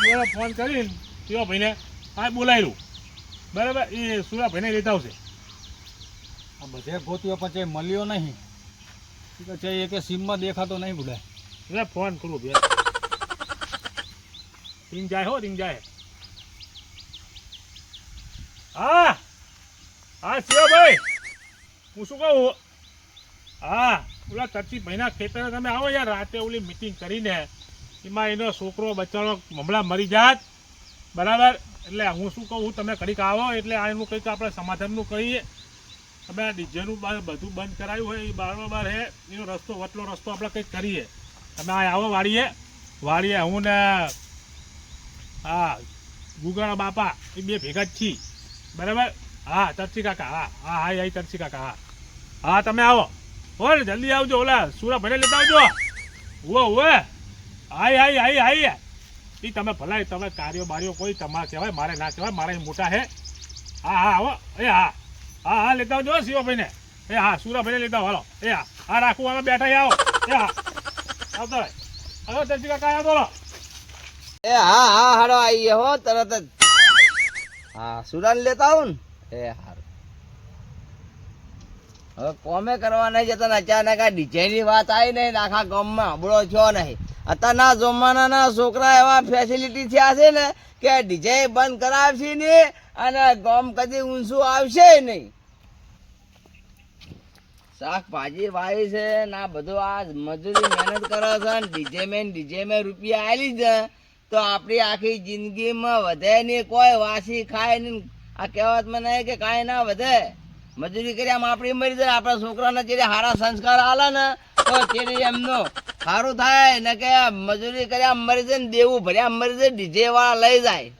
શિવાને phone કરીને શિવા ભાઈને આ બોલાયેલું બરાબર એ સુરા ભાઈને લેતા આવશે. આ બધે ગોત્યો પણ મળ્યો નહીં કે એ સીમમાં દેખાતો નહીં બોલાય. હવે ફોન કરું બે રિંગ જાય હો રિંગ જાય. હા હા શિવાભાઈ હું શું કહું હા ઓલા તરસી ભાઈના ખેતરે તમે આવો યાર રાતે ઓલી મિટિંગ કરીને એમાં એનો છોકરો બચ્ચાનો હમણાં મરી જાત બરાબર એટલે હું શું કહું તમે ઘડીક આવો એટલે આ એનું કંઈક આપણે સમાધાનનું કહીએ. તમે આ ડીજેનું બધું બંધ કરાવ્યું હોય એ બાર હે એનો રસ્તો વટલો રસ્તો આપણે કંઈક કરીએ. તમે આ આવો વાળીએ હું ને હા ગુગાના બાપા એ બે ભેગા જ છીએ બરાબર. હા તરસી કાકા હા હા હા એ તરસી કાકા હા હા તમે આવો હો ને જલ્દી આવજો ઓલા સુરા ભાઈને લેતા આવજો. ઓવે હાય હાય હાય હાય એ તમે ભલા તમે કાર્યો બારીઓ કોઈ તમારે કહેવાય મારે ના કહેવાય મારા મોટા હે. હા હા આવો એ હા હા હા લેતા આવજો શિવાભાઈને એ હા સુરાભાઈને લેતા આવો હાલો એ હા હા રાખું અમે બેઠા આવો એ હા આવતો રહે હવે તરસી કાકા આવતો રહો. એ હા હા હારો આવીએ હો તરત જ. હા સુરાને લેતા આવું ને એ હારું. હવે કોમે કરવા નહીં જતા ને અચાનક આ ડીજેની વાત આવી નહીં આખા ગામમાં હબળો છો નહીં. અત્યારના જમાનાના છોકરા એવા ફેસિલિટી થયા છે ને કે ડીજે બંધ કરાવશે નહીં અને ગામ કદી ઊંચું આવશે નહીં. શાકભાજી વાવી છે ને આ બધું આ મજૂરી મહેનત કરે છે ને ડીજે મેં રૂપિયા આલી જ તો આપણી આખી જિંદગીમાં વધે નહીં કોઈ વાસી ખાય નહીં. આ કહેવતમાં નહીં કે કાંઈ ના વધે. મજૂરી કરી આમ આપણી મરી જાય આપણા છોકરાને જે સારા સંસ્કાર આલે ને તો તે એમનું સારું થાય ને કે મજૂરી કરી આમ મરી જાય ને દેવું ભર્યા મરી જાય ડીજે વાળા લઈ જાય.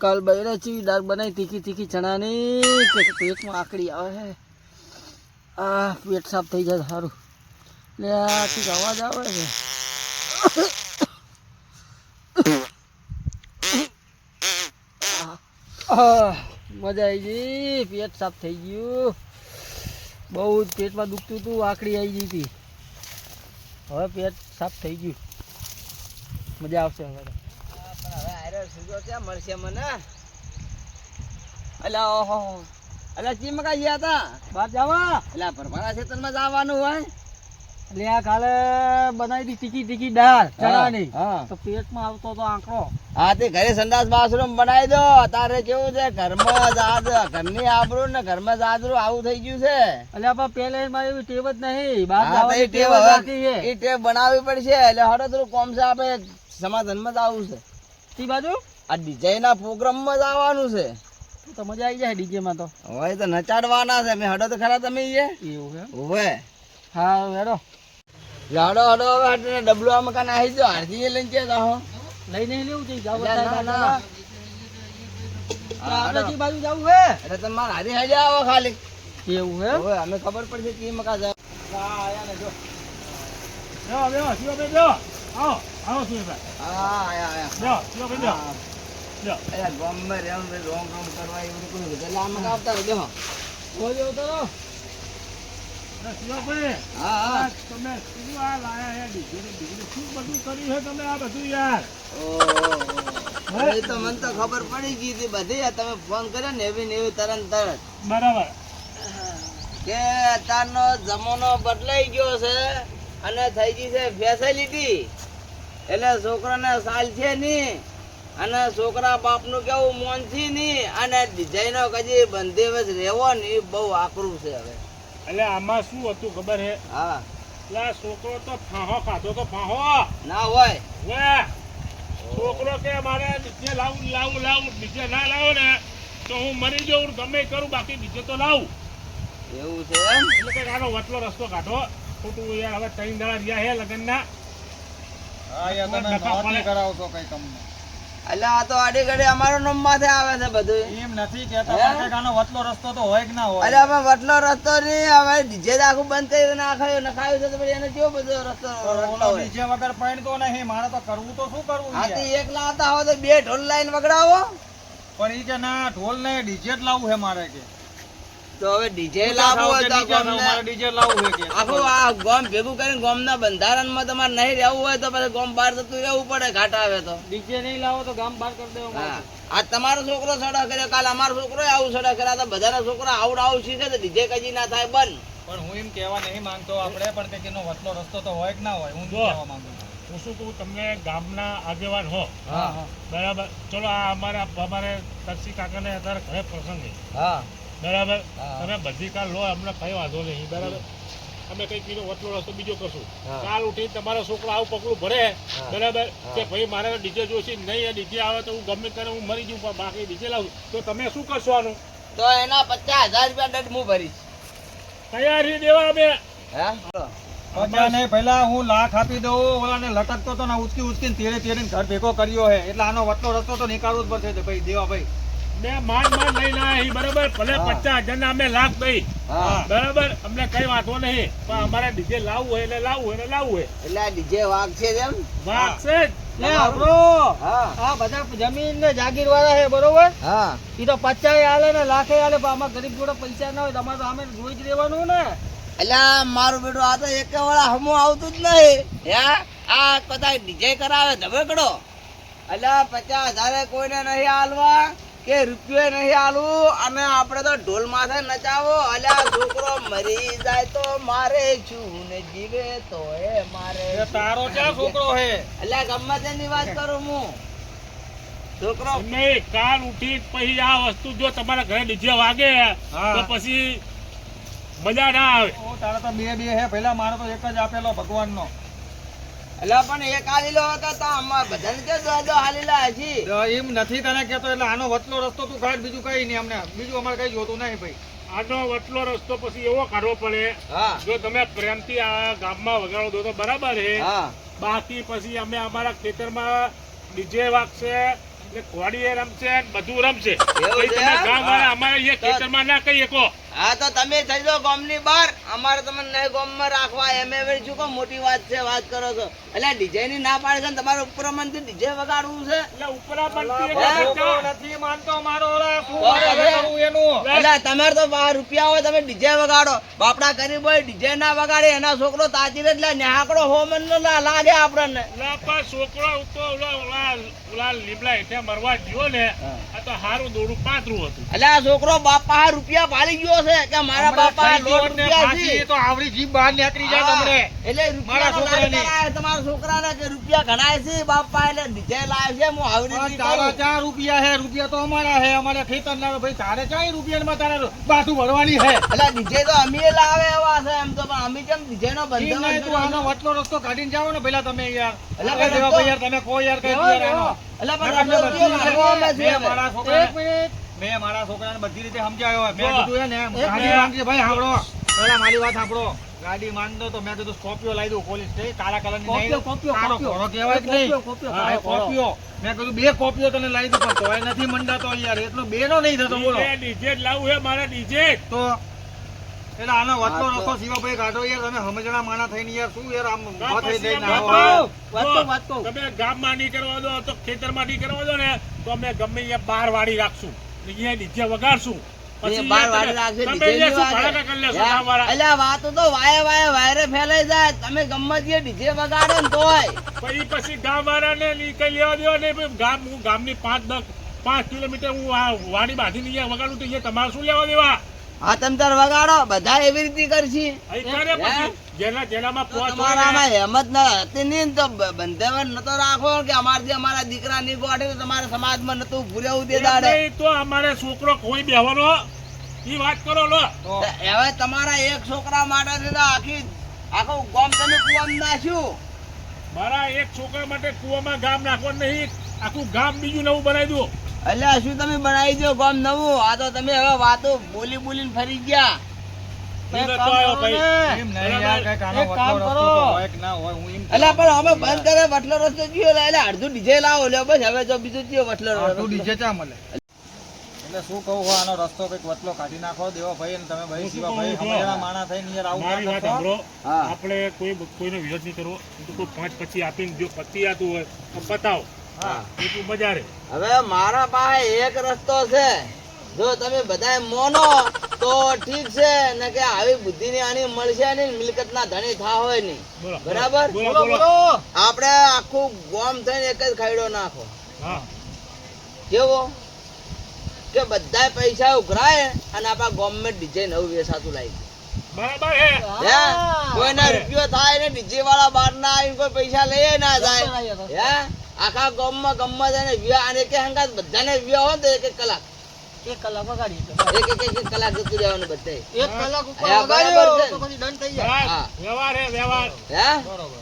કાલ બૈરે ચી દાળ બનાવી તીખી તીખી ચણાની કે પેટમાં આકડી આવે છે. આ પેટ સાફ થઈ જાય સારું. લે આ કંઈક અવાજ આવે છે. મજા આવી ગઈ પેટ સાફ થઈ ગયું. બહુ જ પેટમાં દુખતું હતું આકડી આવી ગઈ હતી હવે પેટ સાફ થઈ ગયું મજા આવશે હવે. પણ હવે આયરો સુજો ક્યાં મળશે મને. અલા ઓહો અલા ચીમકા ગયા હતા બહાર જવા એટલે ભરવાના ખેતરમાં જવાનું હોય એટલે આ કાલે બનાવી દી તીખી તીખી દાળ ચણાની તો પેટમાં આવતો તો આંકડો. હા તે ઘરે સંડાસ બાથરૂમ બનાવી દો. તારે કેવું છે ઘરમાં ઘરની આબરૂ ને ઘરમાં જાદરું આવું થઈ ગયું છે. એટલે આપા પેલે માં એવી ટેવ જ નહીં બહાર જવાની ટેવ એ ટેવ બનાવવી પડશે. એટલે હડો થોડું કોમ છે આપણે સમાધાનમાં જ આવું છે. તી બાજુ આ ડીજે ના પ્રોગ્રામ માં જ આવવાનું છે તો મજા આવી જાય ડીજે માં તો હવે તો નચાડવાના છે. મેં હડો તો ખરા તમે એવું છે હવે હા હેડો લાડો હડો હવે ડબલું આમાં કાને આવી જાઓ હારજી લઈને છે જાઓ લઈને લેવું છે જાવ આપણે બાજુ જવું હે એટલે તમારે હારી હાજે આવો ખાલી એવું હે હવે અમે ખબર પડશે કે મકા જાવ. હા આયા ને જો બેહો શિવાભાઈ બેહો આવો આવો શિવાભાઈ હા આયા બેહો શિવાભાઈ બેહો બેહો. અરે ગમે રેમ રોમ રોમ કરવા એવું કોઈ એટલે આમાં આવતા રહો બેહો કોઈ ઉતરો. શિવાભાઈ હા હા તમે શું આ લાયા યાર ડીજે શું બધું કર્યું છે તમે આ બધું યાર. એ તો મને તો ખબર પડી ગઈ હતી બધી તમે ફોન કર્યો ને એવી તરત બરાબર કે અત્યારનો જમાનો બદલાઈ ગયો છે અને થઈ ગઈ છે ફેસિલિટી. એટલે છોકરાને સાલ છે નહીં અને છોકરા બાપનું કેવું મોનથી નહીં અને ડિઝાઇનો કદી બંધેવસ રહેવો ને એ બહુ આકરું છે હવે. એટલે આમાં શું હતું ખબર હે હા એટલે આ છોકરો તો ફાંહો ખાધો તો ફાંહો ના હોય વે છોકરો કે મારે નીચે લાવું નીચે ના લાવો ને તો હું મરી જાઉં ગમે કરું બાકી નીચે તો લાવું. એવું છે એટલે કે આનો વટલો રસ્તો કાઢો ખોટું યાર હવે 3 દાડા રહ્યા હે લગ્નના. હા યાર તમે નોટ કરાવશો કઈ તમને. એટલે આ તો આડી ઘડી અમારો નામ માથે આવે છે બધું. એમ નથી કેતા પણ કાનો વટલો રસ્તો તો હોય કે ના હોય. અરે અમે વટલો રસ્તો નહીં હવે ડીજે આખું બંધ કરી નખાયું છે તો પછી એને કેવો બધો રસ્તો ડીજે વગર પૈણતો નહીં મારે તો કરવું તો શું કરવું. હા તો એકલા હતા હો તો 2 ઢોલ લાઈન વગડાવો પણ ઈ કે ના ઢોલ ને ડીજે જ લાવવું છે મારે કે. તો હવે ડીજે લાવવું હોય તો ગોમને ડીજે લાવવું હોય કે આખું આ ગોમ ભેગું કરીને ગોમના બંધારણમાં તમારે નહીં રહેવું હોય તો પછી ગોમ બહાર જતું રહેવું પડે ઘાટા આવે તો. ડીજે નહીં લાવો તો ગામ બહાર કરી દેવો હા આ તમારો છોકરો સડા કર્યો, કાલ અમારો છોકરો આવું સડા કર્યા, તો બધાના છોકરા આવું શીખે તો ડીજે કજી ના થાય બંધ. પણ હું એમ કહેવા નહીં માંગતો આપણે પણ કે એનો વતલો રસ્તો તો હોય કે ના હોય, હું જો. કહેવા માંગુ છું. હું શું કહું, તમને ગામના આગેવાન હો હા હા બરાબર, ચલો આ અમારે તરસી કાકાને અત્યારે ઘરે પ્રસંગ છે હા બરાબર, હા. તમે બધી કાલ લો, અમને કઈ વાંધો નહીં બરાબર, અમે કઈ કીધો વતલો રસ્તો બીજો કરશું. હા. કાલ ઉઠી તમારો છોકરો આવું પગલું ભરે હા. બરાબર હા. કે ભાઈ મારે ડીજે જોશી નહીં, ડીજે આવે તો હું ગમે ત્યારે હું મરી જઉં, પણ બાકી ડીજે લાવું તો તમે શું કરશો આનું? તો એના 50,000 રૂપિયા દંડ હું ભરીશ. તૈયારી દેવા અમે હે પચાસ નહીં, પહેલા હું લાખ આપી દઉં, ઓલાને લટકતો તો ને ઉચકીને તેડીને ઘર ભેગો કર્યો હે, એટલે આનો વતલો રસ્તો તો નીકાળવો જ પડશે ભાઈ, દેવા ભાઈ. મેં માંડ લઈને આવી બરાબર, ભલે હા. 50,000 ના અમે લાખ દઈ હા બરાબર, અમને કઈ વાંધો નહીં, પણ અમારે ડીજે લાવવું હોય એટલે લાવવું હોય એટલે લાવવું હોય. એટલે આ ડીજે વાઘ છે એમ. વાત છે જ. લે આપણો હા આ બધા જમીન ને જાગીર વાળા છે બરોબર, હા ઈ તો 50 આલે ને લાખે આલે, પણ આમાં ગરીબ જોડે પૈસા ના હોય, તમારે તો આમે જોઈ જ રહેવાનું ને. એટલે મારું બેટું આ તો એક વાળા હમું આવતું જ નહીં. હે આ કદાચ ડીજે કરાવે ધબકડો, એટલે 50,000 કોઈને નહીં હાલવા કે રૂપિયો નહીં હાલવું, અને આપણે તો ઢોલ માથે નચાવો. અલ્યા છોકરો મરી જાય તો મારે છું ને જીવે તો એ મારે એ તારો ક્યાં છોકરો હે? અલ્યા ગમે તેની વાત કરું હું. છોકરો નહીં, કાલ ઉઠી પછી આ વસ્તુ જો તમારા ઘરે ડીજે વાગે હા. તો પછી મજા ના આવે. ઓ તારા તો બે હે, પહેલા મારો તો એક જ આપેલો ભગવાનનો. એટલે પણ એક હાલીલો હતો તો અમાર બધાને કે દો હાલીલા હજી. તો એમ નથી તને કહેતો, એટલે આનો વતલો રસ્તો તું કાઢ, બીજું કઈ નહીં, અમને બીજું અમારે કઈ જોતું નહીં ભાઈ. આનો વટલો રસ્તો પછી એવો કાઢવો પડે, હા જો તમે પ્રેમથી આ ગામમાં વગાડો દો તો બરાબર છે, હા બાકી પછી અમે અમારા ખેતરમાં ડીજે વાગશે એટલે ઘોડીએ રમશે ને બધું રમશે. એવું પછી છે? તમે ગામવાળા હા. અમારા અહીંયા ખેતરમાં ના કહી શકો. હા તો તમે થઈ જાઓ ગામની બહાર, અમારે તમને નહીં ગામમાં રાખવા, એમ શું કહો મોટી વાત છે, વાત કરો છો. એટલે ડીજે ની ના પાડે છે ને તમારે ઉપર મનથી ડીજે વગાડવું છે. એટલે ઉપરા બનતી અલા, એટલે છોકરો બધા નથી માનતો મારો, ઓલા શું તો કરે હવે? કરું એનું? એટલે તમારે તો 12 રૂપિયા હોય તમે ડીજે વગાડો, બાપડા ગરીબ હોય ડીજે ના વગાડે, એના છોકરો તાજી એટલે ન્યાકડો હોમન નો લાગે આપણને. એટલે પણ છોકરો તો ઓલા લીમડા હેઠે મરવા ગયો ને, આ તો હારું દોડું પાતરું હતું. એટલે આ છોકરો બાપા રૂપિયા પાડી ગયો છે કે મારા બાપા હમણાં લોટ થઈ ગયો ને રૂપિયા ફાંસી, છે. તો આવડી જીભ બહાર નીકળી જાય તમને. એટલે મારા રૂપિયાનો છોકરાની. લાડ કરાય તમારા છોકરાને કે રૂપિયા ઘણાય છે બાપા, એટલે ડીજે લાવે છે, હું આવડી પણ રીતે તારા કરું. 4 રૂપિયા હે, રૂપિયા તો અમારા હે, અમારે ખેતરના ભાઈ, તારે 4 રૂપિયામાં તારે બાથું ભરવાની હે. એટલે ડીજે તો અમે લાવે એવા છે એમ તો, પણ અમે કેમ ડીજે નો ઈ નહીં, તું બંધો આનો વટલો રસ્તો કાઢીને જાઓ ને પેલા તમે યાર. એટલે અરે દેવા ભાઈ યાર, તમે કહો યાર, કઈ દેવા, યાર આનો. એટલે મેં પણ તમને રસ્તો બધી કયો કાઢવામાં રીતે- છે મેં હવે? મારા છોકરાને- એક મિનિટ, મેં મારા છોકરાને બધી રીતે સમજાવ્યો. મેં જો. કીધું હે ને, એક ગાડી મિનિટ. માંગજે ભાઈ, સાંભળો. પહેલા મારી વાત સાંભળો. ગાડી માંગતો તો મેં કીધું સ્કોર્પિયો લાવી દઉં, પોલીસ સ્ટેશન, કાળા કલરની નહીં. કોપિયો, કોપિયો, કાળો કોપિયો. ઘોડો કહેવાય કે નહીં? કોપિયો, હા, કાળો ઘોડો. કોપિયો. મેં કીધું 2 કોપિયો તને લાવી દઉં, પણ તોય નથી મંડાતો યાર, એટલો 2 નો નહીં થતો બોલો. ડીજે જ લાવવું હે મારે, ડીજે જ. તો એટલે આનો વતલો હા, તો. રસ્તો શિવાભાઈ કાઢો યાર, તમે સમજણા માણા થઈને યાર, શું યાર આમ ગામ ઉભા થઈ પછી જઈને અમે આવો ગામ- યાર. વાત કહું, વાત કહું. તમે ગામમાં નહીં કરવા દો તો ખેતરમાં નહીં કરવા દો ને, તો અમે ગમે અહીંયા બહાર વાળી રાખશું, અહીંયા ડીજે વગાડશું. પછી એ બાર તમે- વાળી રાખશે, તમે ડીજે અહીંયા શું ની વાગે. ભાડાકા કરી લેશો ગામવાળા? એટલે આ વાતો તો વાયરે ફેલાઈ જાય, તમે ગમે તે ડીજે વગાડો ને તોય. પછી ગામવાળાને નીકળી લેવા દો ને, ભાઈ હું ગામની 5 કિલોમીટર હું આ વાડી બાંધીને અહીંયા વગાડું તો અહીંયા તમારે શું લેવા દેવા? હા તમે તાર વગાડો, બધા એવી રીતે કરશી. અહીં કરે પછી જેનામાં તો પહોંચ હોય તમારામાં ને, હેમત ન હતી નહીં ને તો બંધાવન નતો રાખો કે અમારથી અમારા દીકરા ની ગોઠે તો તમારા સમાજમાં નતું ભૂરેવું દે દાડે. નહીં તો અમારે છોકરો કોઈ બેહવાનો ઈ વાત કરો લો. તો હવે તમારા એક છોકરા માટે છે તો આખું ગામ તમે કુવામાં નાખ્યું. મારા એક છોકરા માટે કુવામાં ગામ નાખવાનું નહીં, આખું ગામ બીજું નવું બનાવી દો. એટલે શું તમે બનાવી દો ગામ નવું? આ તો તમે હવે વાતો બોલીને ફરી ગયા. ઈ એક નતો કામ આવ્યો કરો ભાઈ. ને. એમ નહીં યાર, કંઈક આનો એક કામ વતલો રસ્તો કરો. તો હોય કે ના હોય, હું એમ એટલે પણ અમે બંધ કરે વટલો રસ્તો ગયો એટલે અડધું ડીજે લાવો લ્યો બસ. હવે જો બીજું કયો વટલો આ તું રસ્તો. ડીજે ચા મળે. એટલે શું કહું હું, આનો રસ્તો કંઈક વતલો કાઢી નાખો દેવા ભાઈ, અને તમે ભાઈ હું શું શિવાભાઈ કહું છું? સમજણા માણા થઈને યાર આવું મારી ના વાત કરશો. સાંભળો, હા. આપણે કોઈનો વિરોધ નહીં કરવો. હું તો કોઈ 5-25 આપીને જો પતી આતું હોય તો બતાવો, હા. એટલું મજા રહે. હવે મારા પાસે એક રસ્તો છે, જો તમે બધાય મોનો તો તો ઠીક છે ને કે આવી બુદ્ધિ ની આની મળશે નહીં, મિલકત ના ધણી થા હોય નહીં. બોલો બરાબર? બોલો બોલો આપણે આખું ગોમ થઈને એક જ ખાયડો નાખો. હા કેવો કે બધા પૈસા ઉઘરાય અને આપણા ગોમ માં ડીજે નવું વેસાતું લાવી બરાબર હે હે? કોઈના રૂપિયો થાય ને ડીજે વાળા બહાર ના આવીને કોઈ પૈસા લઈએ ના જાય. હે? આખા ગામમાં ગમમાં જાય ને વ્યા અને કે હંગાત બધાને વ્યા હોય તો એક એક કલાક એક કલાક વગાડી એક કલાક જતું રહેવાનું બધે. એક કલાક ઉપર હા, બરાબર છે. તો પછી દંડ થઈ જાય. હા, વ્યવહાર હે વ્યવહાર હે?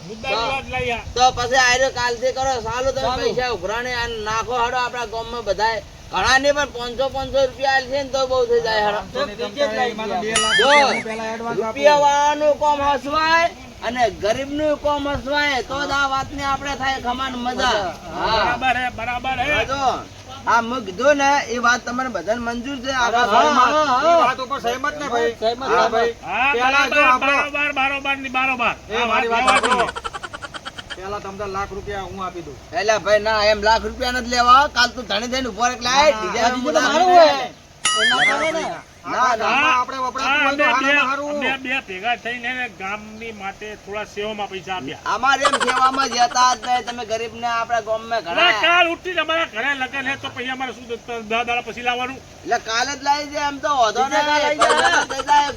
મુદ્દા વિવાદ લઈ આ તો પછી આયરો કાલથી કરો સાલું તમે પૈસા ઉઘરાણે અને નાખો હાડો આપણા ગામમાં બધાય ઘણા ને પણ 500 રૂપિયા આલશે ને તો બહુ થઈ જાય હાડો. જો રૂપિયા વાળાનું કોમ હસવાય અને ગરીબ નું કોમ હસવાય તો જ આ વાત ને આપણે થાય ખમાન મજા. હા બરાબર હે જો આ મેં કીધું ને એ વાત તમારે બધાને મંજૂર છે આખા હા, ગામમાં? એ વાત ઉપર સહેમત ને ભાઈ? સહેમત, હા ભાઈ. હા પેલા જો આપણો બરોબર ની બરોબર એ મારી વાત સાંભળો. પેલા તમને લાખ રૂપિયા હું આપી દઉં. એટલે ભાઈ ના એમ લાખ રૂપિયા નથી લેવા. કાલ તું ધણી થઈને ઉભો રહે એટલે આય, બીજા આ બધા મારું હોય. એના કારણે ને. આખા ગામમાં આપણે વપરાતું હોય તો હારામાં હારું. બે ભેગા થઈને ગામની માટે થોડા સેવામાં પૈસા આપ્યા અમારે એમ સેવામાં જતા જ નહીં. તમે ગરીબ ને આપણા ગામમાં અલા, ઘણા કાલ ઉઠી અમારા ઘરે લગન હે તો પછી અમારે શું 10 દાડા પછી લાવવાનું એટલે કાલે જ લાવી દે એમ તો વધો ને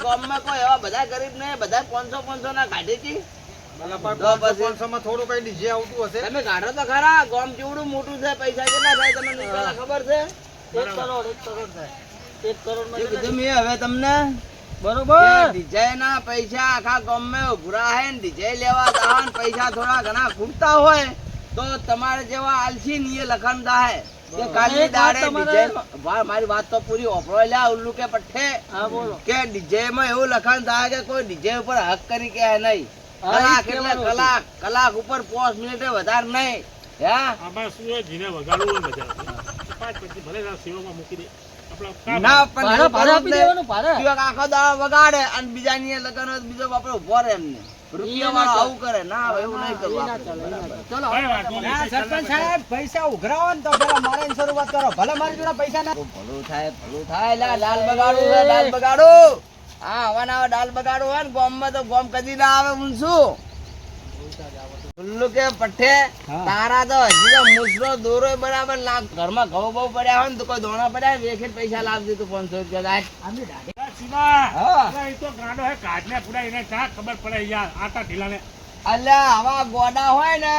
ગામમાં કોઈ એવા બધા ગરીબ ને બધા 500 ના કાઢી હતી. ભલા પણ તો પછી. 500 માં થોડું કઈ ડીજે આવતું હશે. તમે કાઢો તો ખરા. ગામ કેવડું મોટું છે, પૈસા કેટલા થાય તમને નીકળે ખબર છે? 1 કરોડ 1 કરોડ થાય. 1 કરોડ માં એ કીધું મેં હવે તમને બરોબર. ડીજે ના પૈસા આખા ગામમાં ઉભરા હે ને ડીજે લેવા જાવ ને પૈસા થોડા ઘણા ખૂટતા હોય તો તમારે જેવા આલસી ને એ લખન થાય કે કાલની એક વાત દાડે તમારે- ડીજે મારી વાત તો પૂરી ઓપરો લ્યા ઉલ્લુ કે પઠ્ઠે હા બોલો. કે ડીજે માં એવું લખન થાય કે કોઈ ડીજે ઉપર હક કરી કે નહીં. હા, કલાક એ જ એટલે કહેવાનું કલાક ઉપર 5 મિનિટે વધારે નહીં. હે આમાં શું હોય જીને વગાડવું હોય મજા 5 પછી ભલે સેવામાં મૂકી દે આપણા ના કામ પણ ભાડે એવું આપી કરવું જ દેવાનું ભાડે. નહીં. તું એક આખો દાડો વગાડે અને બીજાની લગન હોય તો બીજો બાપડો ઉભો રહે એમને. રૂપિયા વાળો આવું કરે ના હવે એવું નહીં કરવું આપણે. ચલો કઈ વાંધો નહીં. હા, સરપંચ સાહેબ પૈસા ઉઘરાવો ને તો પેલા મારે શરૂઆત કરો. ભલે મારી જોડે પૈસા ના ભલું થાય લા ડાલ બગાડું છે ડાલ બગાડું. હા હવાના હવે ડાલ બગાડું હોય ને ગામમાં તો ગામ કદી ના આવે હું શું ઉલ્લુ કે પઠ્ઠે તારા તો હજી તો મુસરો દોરો બરાબર લાગ. ઘરમાં ઘઉં બહુ પડ્યા હોય ને તો કોઈ દોણા પડ્યા હોય, વેખીને પૈસા લાવજે તું 500 રૂપિયા લાગ. સીમા હા. અલા, એ તો ગાંડો હે કાઢને પૂરા એને ચા ખબર પડે યાર આટા ઢીલાને અલ્યા આવા ગોડા હોય ને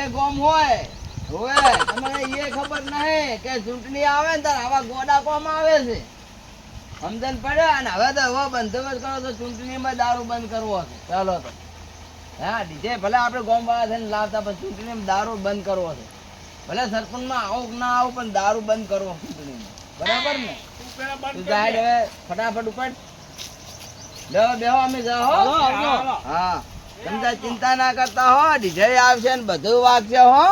એ ગોમ હોય તમને એ ખબર નહીં કે ચૂંટણી આવે ને તાર આવા ગોડા કોમ આવે છે. સમજણ પડે અને હવે તો એવો બંદોબસ્ત કરો તો ચૂંટણીમાં દારૂ બંધ કરવો છે. ચાલો તો હા ડીજે ભલે આપણે ગોમ વાળા થઈને લાવતા પણ ચૂંટણીમાં દારૂ બંધ કરવો છે. ભલે સરપંચમાં આવું કે ના આવું પણ દારૂ બંધ કરવો ચૂંટણીમાં. બરાબર ને? તું પેલા બંધ તું કરી જાય દે. હવે ફટાફટ ઉપર લેવો બેહો અમે જાઓ હો. આવજો. હા તમે ચિંતા ના કરતા હો ડીજે આવશે ને બધું વાગશે હો.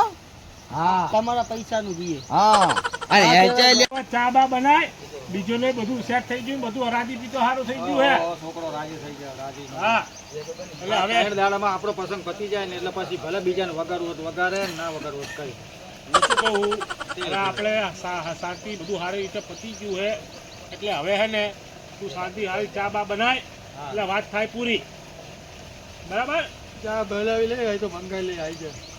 હા તમારા પૈસા નું જોઈએ. હા અને હેચે લે ચા બા બનાય બીજું ને બધું સેટ થઈ ગયું બધું હરાજી પીતો સારું થઈ ગયું હે છોકરો રાજી થઈ ગયા રાજી. હા એટલે હવે ત્રણ દાડામાં આપણો પસંદ પતી જાય ને એટલે પછી ભલે બીજાને વગાડવું હોય તો વગાડે ના વગાડવું હોય તો કઈ. હું શું કહું હવે આપણે શાંતિ બધું સારી રીતે પતી ગયું હે એટલે હવે હે ને તું શાંતિ સારી ચા બા બનાય એટલે વાત થાય પૂરી બરાબર ચા બનાવી લે તો મંગાઈ લે આવી જાય.